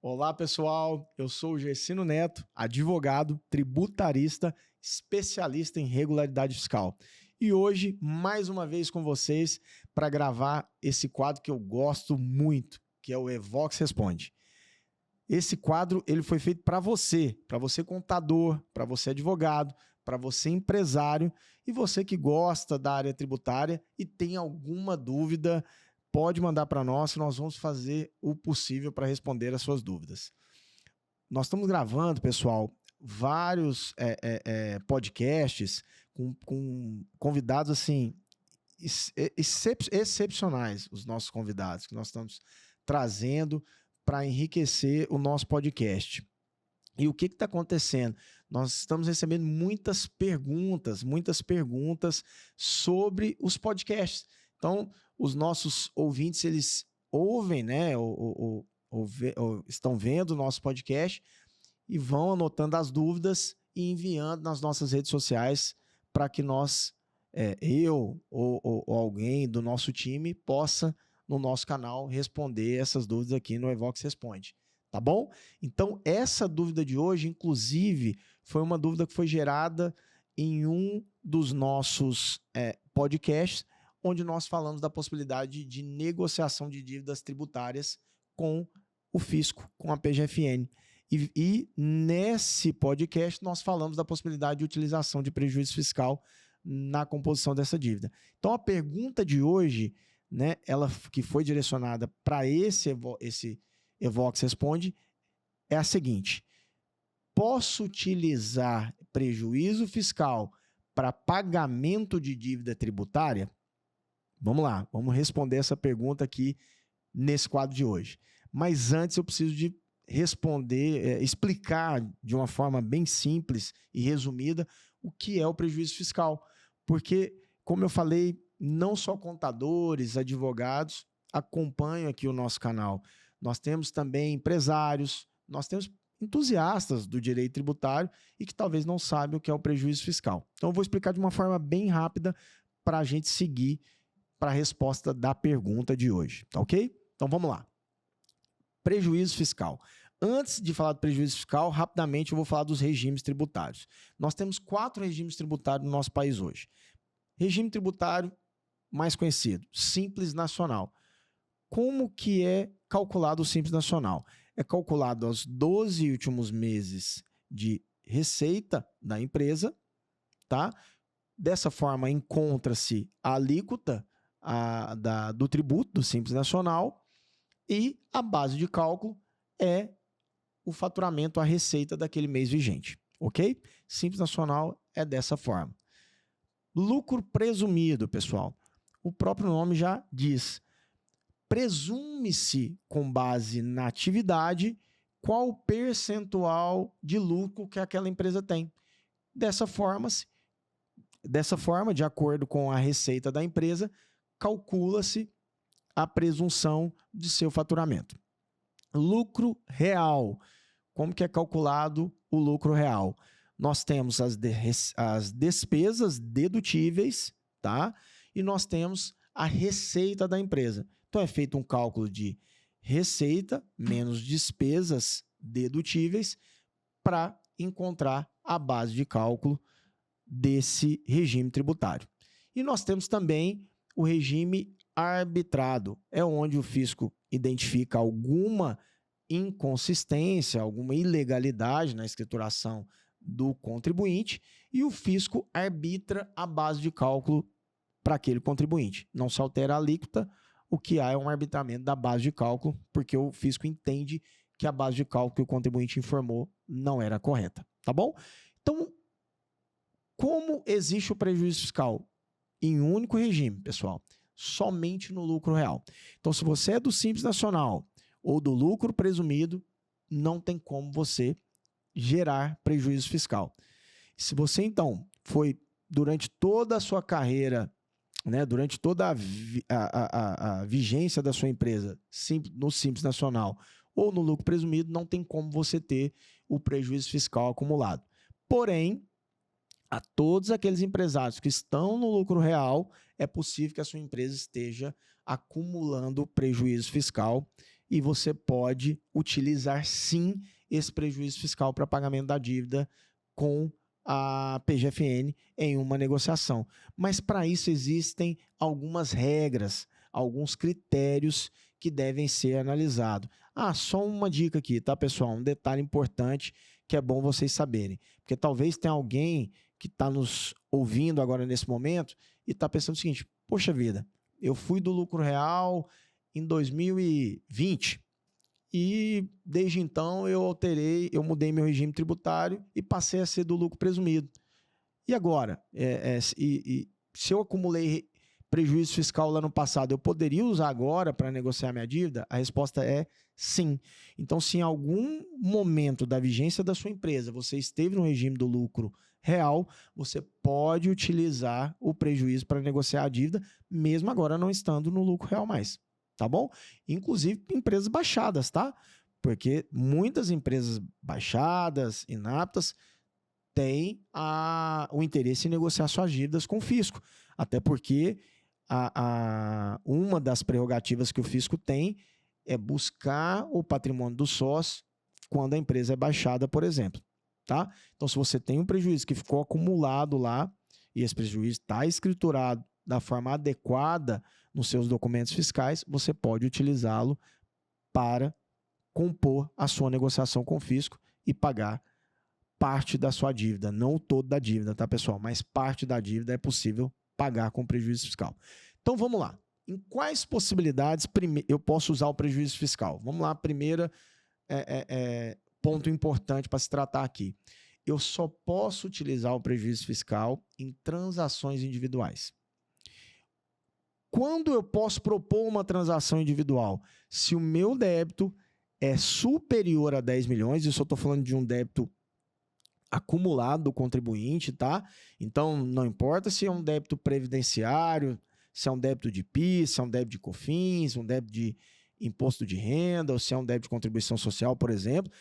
Olá, pessoal. Eu sou o Gercino Neto, advogado, tributarista, especialista em regularidade fiscal. E hoje, mais uma vez com vocês, para gravar esse quadro que eu gosto muito, que é o Evox Responde. Esse quadro ele foi feito para você contador, para você advogado, para você empresário e você que gosta da área tributária e tem alguma dúvida, pode mandar para nós que nós vamos fazer o possível para responder as suas dúvidas. Nós estamos gravando, pessoal, vários podcasts com convidados assim excepcionais, os nossos convidados que nós estamos trazendo para enriquecer o nosso podcast. E o que está acontecendo? Nós estamos recebendo muitas perguntas sobre os podcasts. Então, os nossos ouvintes, eles ouvem, né, ou estão vendo o nosso podcast e vão anotando as dúvidas e enviando nas nossas redes sociais para que nós, eu ou alguém do nosso time, possa, no nosso canal, responder essas dúvidas aqui no Evox Responde. Tá bom? Então, essa dúvida de hoje, inclusive, foi uma dúvida que foi gerada em um dos nossos podcasts, onde nós falamos da possibilidade de negociação de dívidas tributárias com o fisco, com a PGFN. E nesse podcast nós falamos da possibilidade de utilização de prejuízo fiscal na composição dessa dívida. Então, a pergunta de hoje, né, ela que foi direcionada para esse Evox Responde é a seguinte: posso utilizar prejuízo fiscal para pagamento de dívida tributária? Vamos lá, vamos responder essa pergunta aqui nesse quadro de hoje. Mas antes eu preciso de responder, explicar de uma forma bem simples e resumida o que é o prejuízo fiscal. Porque, como eu falei, não só contadores, advogados acompanham aqui o nosso canal. Nós temos também empresários, nós temos entusiastas do direito tributário e que talvez não saibam o que é o prejuízo fiscal. Então, eu vou explicar de uma forma bem rápida para a gente seguir para a resposta da pergunta de hoje, tá ok? Então, vamos lá. Prejuízo fiscal. Antes de falar do prejuízo fiscal, rapidamente eu vou falar dos regimes tributários. Nós temos 4 regimes tributários no nosso país hoje. Regime tributário mais conhecido, Simples Nacional. Como que é calculado o Simples Nacional? É calculado aos 12 últimos meses de receita da empresa, tá? Dessa forma, encontra-se a alíquota do tributo do Simples Nacional e a base de cálculo é o faturamento, a receita daquele mês vigente, ok? Simples Nacional é dessa forma. Lucro presumido, pessoal. O próprio nome já diz. Presume-se, com base na atividade, qual o percentual de lucro que aquela empresa tem. Dessa forma, de acordo com a receita da empresa, calcula-se a presunção de seu faturamento. Lucro real. Como que é calculado o lucro real? Nós temos as despesas dedutíveis, tá? E nós temos a receita da empresa. Então, é feito um cálculo de receita menos despesas dedutíveis para encontrar a base de cálculo desse regime tributário. E nós temos também o regime arbitrado. É onde o fisco identifica alguma inconsistência, alguma ilegalidade na escrituração do contribuinte e o fisco arbitra a base de cálculo para aquele contribuinte. Não se altera a alíquota, o que há é um arbitramento da base de cálculo, porque o fisco entende que a base de cálculo que o contribuinte informou não era correta, tá bom? Então, como existe o prejuízo fiscal? Em um único regime, pessoal, somente no lucro real. Então, se você é do Simples Nacional ou do lucro presumido, não tem como você gerar prejuízo fiscal. Se você, então, foi durante toda a sua carreira, né, durante toda a vigência da sua empresa no Simples Nacional ou no lucro presumido, não tem como você ter o prejuízo fiscal acumulado. Porém, a todos aqueles empresários que estão no lucro real, é possível que a sua empresa esteja acumulando prejuízo fiscal e você pode utilizar sim esse prejuízo fiscal para pagamento da dívida com a PGFN em uma negociação. Mas para isso existem algumas regras, alguns critérios que devem ser analisados. Só uma dica aqui, tá, pessoal? Um detalhe importante que é bom vocês saberem. Porque talvez tenha alguém que está nos ouvindo agora nesse momento e está pensando o seguinte: poxa vida, eu fui do lucro real em 2020 e desde então eu mudei meu regime tributário e passei a ser do lucro presumido. E agora? Se eu acumulei prejuízo fiscal lá no passado, eu poderia usar agora para negociar minha dívida? A resposta é sim. Então, se em algum momento da vigência da sua empresa você esteve no regime do lucro real, você pode utilizar o prejuízo para negociar a dívida, mesmo agora não estando no lucro real mais. Tá bom? Inclusive empresas baixadas, tá? Porque muitas empresas baixadas, inaptas, têm o interesse em negociar suas dívidas com o fisco. Até porque uma das prerrogativas que o fisco tem é buscar o patrimônio do sócio quando a empresa é baixada, por exemplo. Tá? Então, se você tem um prejuízo que ficou acumulado lá e esse prejuízo está escriturado da forma adequada nos seus documentos fiscais, você pode utilizá-lo para compor a sua negociação com o fisco e pagar parte da sua dívida, não o todo da dívida, tá, pessoal? Mas parte da dívida é possível pagar com prejuízo fiscal. Então, vamos lá. Em quais possibilidades eu posso usar o prejuízo fiscal? Vamos lá, primeira ponto importante para se tratar aqui. Eu só posso utilizar o prejuízo fiscal em transações individuais. Quando eu posso propor uma transação individual? Se o meu débito é superior a 10 milhões, isso eu estou falando de um débito acumulado do contribuinte, tá? Então, não importa se é um débito previdenciário, se é um débito de PIS, se é um débito de COFINS, um débito de imposto de renda, ou se é um débito de contribuição social, por exemplo,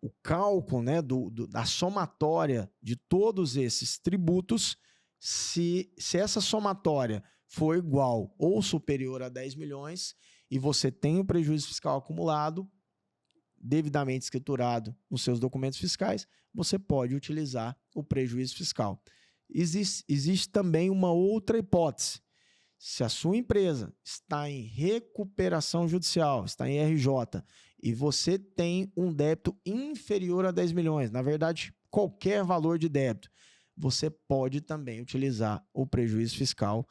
o cálculo, né, da somatória de todos esses tributos, se essa somatória for igual ou superior a 10 milhões e você tem o prejuízo fiscal acumulado, devidamente escriturado nos seus documentos fiscais, você pode utilizar o prejuízo fiscal. Existe também uma outra hipótese. Se a sua empresa está em recuperação judicial, está em RJ, e você tem um débito inferior a 10 milhões, na verdade, qualquer valor de débito, você pode também utilizar o prejuízo fiscal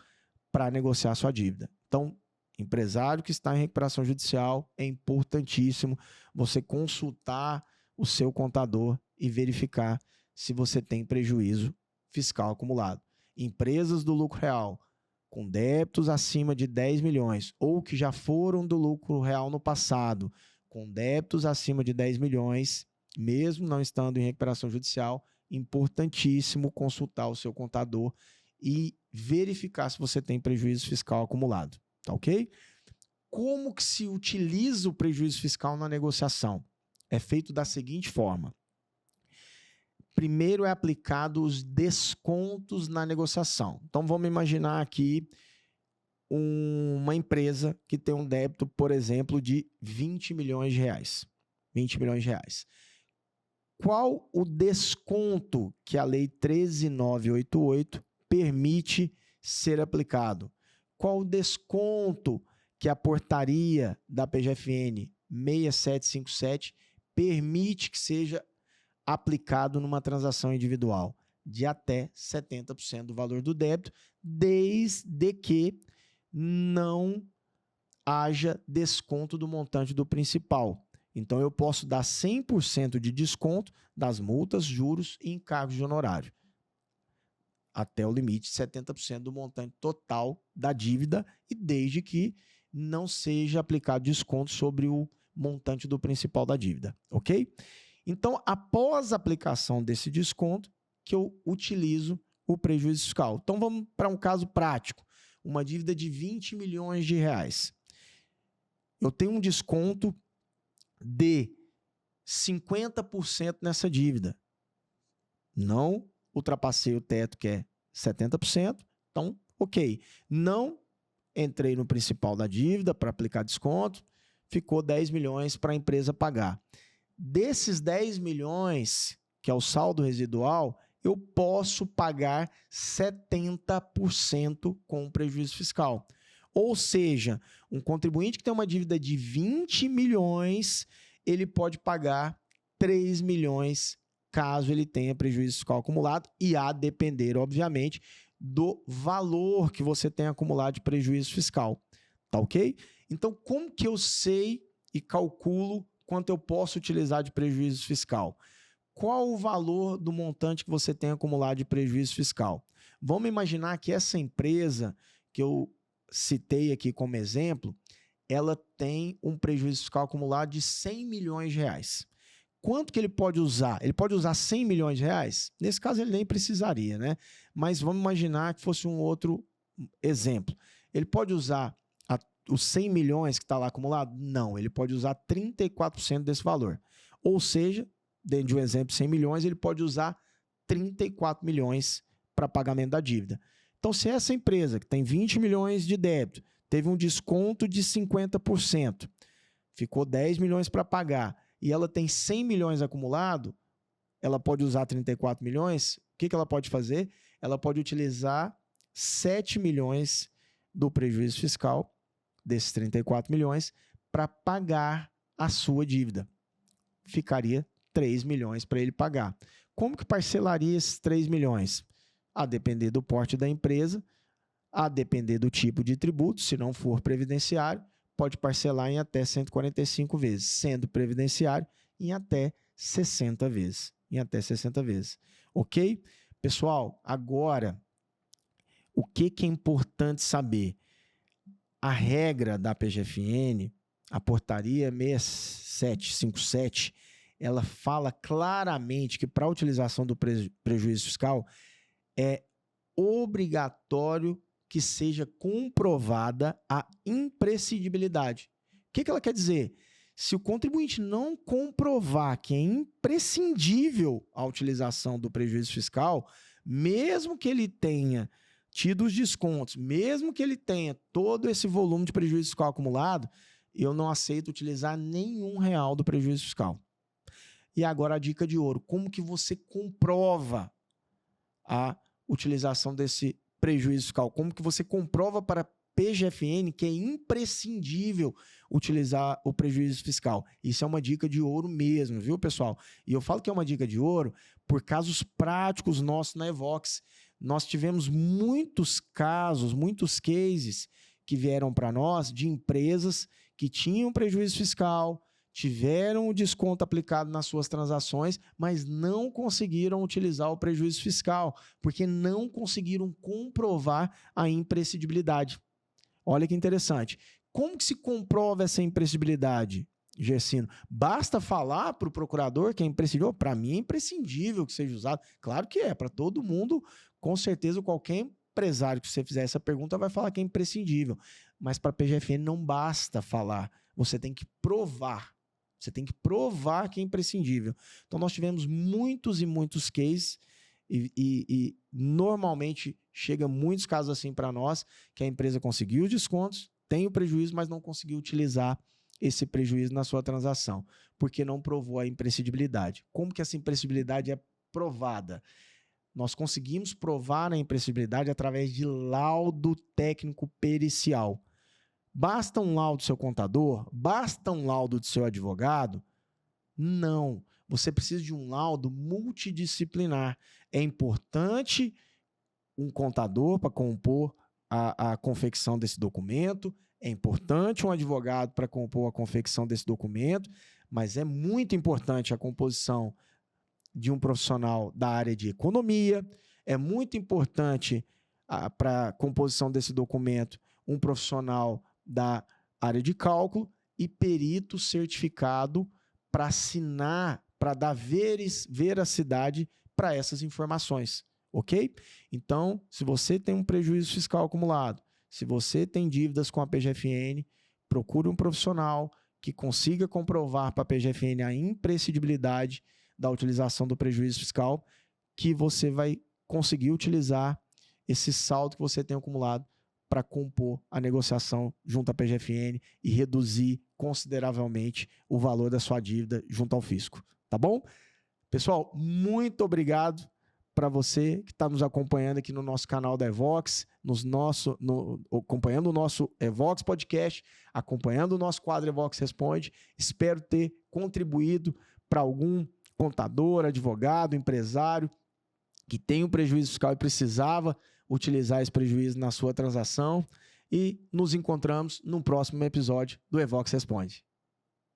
para negociar sua dívida. Então, empresário que está em recuperação judicial, é importantíssimo você consultar o seu contador e verificar se você tem prejuízo fiscal acumulado. Empresas do lucro real com débitos acima de 10 milhões ou que já foram do lucro real no passado, com débitos acima de 10 milhões, mesmo não estando em recuperação judicial, importantíssimo consultar o seu contador e verificar se você tem prejuízo fiscal acumulado. Tá ok? Como que se utiliza o prejuízo fiscal na negociação? É feito da seguinte forma. Primeiro é aplicado os descontos na negociação. Então, vamos imaginar aqui uma empresa que tem um débito, por exemplo, de 20 milhões de reais. 20 milhões de reais. Qual o desconto que a Lei 13.988 permite ser aplicado? Qual o desconto que a portaria da PGFN 6757 permite que seja aplicado numa transação individual? De até 70% do valor do débito, desde que não haja desconto do montante do principal. Então, eu posso dar 100% de desconto das multas, juros e encargos de honorário, até o limite de 70% do montante total da dívida e desde que não seja aplicado desconto sobre o montante do principal da dívida, ok? Então, após a aplicação desse desconto, que eu utilizo o prejuízo fiscal. Então, vamos para um caso prático. Uma dívida de 20 milhões de reais. Eu tenho um desconto de 50% nessa dívida. Não ultrapassei o teto, que é 70%. Então, ok. Não entrei no principal da dívida para aplicar desconto. ficou 10 milhões para a empresa pagar. Desses 10 milhões, que é o saldo residual, eu posso pagar 70% com prejuízo fiscal. Ou seja, um contribuinte que tem uma dívida de 20 milhões, ele pode pagar 3 milhões caso ele tenha prejuízo fiscal acumulado, e a depender, obviamente, do valor que você tem acumulado de prejuízo fiscal. Tá ok? Então, como que eu sei e calculo quanto eu posso utilizar de prejuízo fiscal? Qual o valor do montante que você tem acumulado de prejuízo fiscal? Vamos imaginar que essa empresa que eu citei aqui como exemplo, ela tem um prejuízo fiscal acumulado de 100 milhões de reais. Quanto que ele pode usar? Ele pode usar 100 milhões de reais? Nesse caso, ele nem precisaria, né? Mas vamos imaginar que fosse um outro exemplo. Ele pode usar os 100 milhões que está lá acumulado? Não, ele pode usar 34% desse valor. Ou seja, dentro de um exemplo de 100 milhões, ele pode usar 34 milhões para pagamento da dívida. Então, se essa empresa que tem 20 milhões de débito, teve um desconto de 50%, ficou 10 milhões para pagar, e ela tem 100 milhões acumulado, ela pode usar 34 milhões, o que ela pode fazer? Ela pode utilizar 7 milhões do prejuízo fiscal, desses 34 milhões, para pagar a sua dívida. Ficaria 3 milhões para ele pagar. Como que parcelaria esses 3 milhões? A depender do porte da empresa, a depender do tipo de tributo, se não for previdenciário, pode parcelar em até 145 vezes, sendo previdenciário, em até 60 vezes. Ok? Pessoal, agora, o que é importante saber? A regra da PGFN, a portaria 6757, ela fala claramente que para a utilização do prejuízo fiscal é obrigatório que seja comprovada a imprescindibilidade. O que ela quer dizer? Se o contribuinte não comprovar que é imprescindível a utilização do prejuízo fiscal, mesmo que ele tenha tido os descontos, mesmo que ele tenha todo esse volume de prejuízo fiscal acumulado, eu não aceito utilizar nenhum real do prejuízo fiscal. E agora a dica de ouro, como que você comprova a utilização desse prejuízo fiscal? Como que você comprova para a PGFN que é imprescindível utilizar o prejuízo fiscal? Isso é uma dica de ouro mesmo, viu, pessoal? E eu falo que é uma dica de ouro por casos práticos nossos na Evox. Nós tivemos muitos casos, muitos cases que vieram para nós de empresas que tinham prejuízo fiscal, tiveram o desconto aplicado nas suas transações, mas não conseguiram utilizar o prejuízo fiscal, porque não conseguiram comprovar a imprescindibilidade. Olha que interessante. Como que se comprova essa imprescindibilidade, Gersino? Basta falar para o procurador que é imprescindível? Para mim é imprescindível que seja usado. Claro que é, para todo mundo, com certeza qualquer empresário que você fizer essa pergunta vai falar que é imprescindível. Mas para a PGFN não basta falar, você tem que provar. Você tem que provar que é imprescindível. Então, nós tivemos muitos e muitos cases e normalmente chega muitos casos assim para nós, que a empresa conseguiu os descontos, tem o prejuízo, mas não conseguiu utilizar esse prejuízo na sua transação, porque não provou a imprescindibilidade. Como que essa imprescindibilidade é provada? Nós conseguimos provar a imprescindibilidade através de laudo técnico pericial. Basta um laudo do seu contador? Basta um laudo do seu advogado? Não. Você precisa de um laudo multidisciplinar. É importante um contador para compor a confecção desse documento, é importante um advogado para compor a confecção desse documento, mas é muito importante a composição de um profissional da área de economia, é muito importante para a composição desse documento um profissional da área de cálculo e perito certificado para assinar, para dar veracidade para essas informações, ok? Então, se você tem um prejuízo fiscal acumulado, se você tem dívidas com a PGFN, procure um profissional que consiga comprovar para a PGFN a imprescindibilidade da utilização do prejuízo fiscal, que você vai conseguir utilizar esse saldo que você tem acumulado para compor a negociação junto à PGFN e reduzir consideravelmente o valor da sua dívida junto ao fisco, tá bom? Pessoal, muito obrigado para você que está nos acompanhando aqui no nosso canal da Evox, acompanhando o nosso Evox Podcast, acompanhando o nosso quadro Evox Responde. Espero ter contribuído para algum contador, advogado, empresário que tem um prejuízo fiscal e precisava utilizar esse prejuízo na sua transação. E nos encontramos no próximo episódio do Evox Responde.